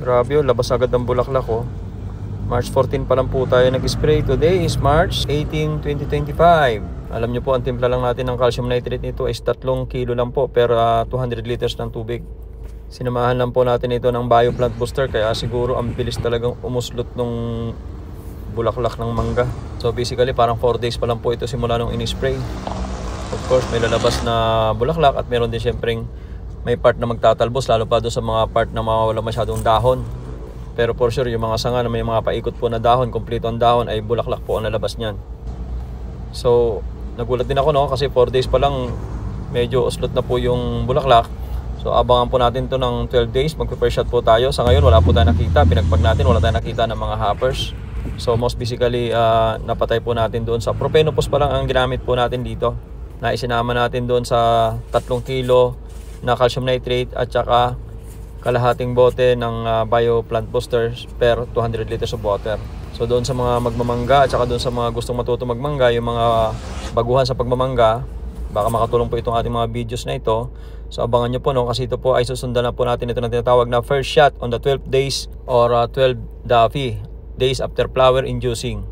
Grabe oh, labas agad ng bulaklak oh. March 14 pa lang po tayo nag-spray. Today is March 18, 2025. Alam nyo po, ang timpla lang natin ng calcium nitrate nito is 3 kilo lang po per 200 liters ng tubig. Sinamahan lang po natin ito ng bioplant booster, kaya siguro ang bilis talagang umuslot nung bulaklak ng mangga. So basically parang 4 days pa lang po ito simula nung in-spray. Of course may lalabas na bulaklak at meron din syempreng may part na magtatalbos, lalo pa doon sa mga part na mawawala masyadong dahon. Pero for sure yung mga sanga na may mga paikot po na dahon, kompleto ang dahon, ay bulaklak po ang lalabas niyan. So nagulat din ako no, kasi 4 days pa lang medyo uslot na po yung bulaklak. So abangan po natin to ng 12 days, mag-first shot po tayo. Sa ngayon wala po tayo nakita, pinagpag natin, wala tayo nakita ng mga hoppers. So most basically napatay po natin doon sa propenopos pa lang ang ginamit po natin dito. Na isinama natin doon sa 3 kilo na calcium nitrate at saka kalahating bote ng bioplant boosters per 200 liters of water. So doon sa mga magmamangga at saka doon sa mga gustong matuto magmangga, yung mga baguhan sa pagmamangga, baka makatulong po itong ating mga videos na ito. So abangan nyo po no, kasi ito po ay susundan na po natin ito na tinatawag na first shot on the 12 days or 12 days after flower inducing.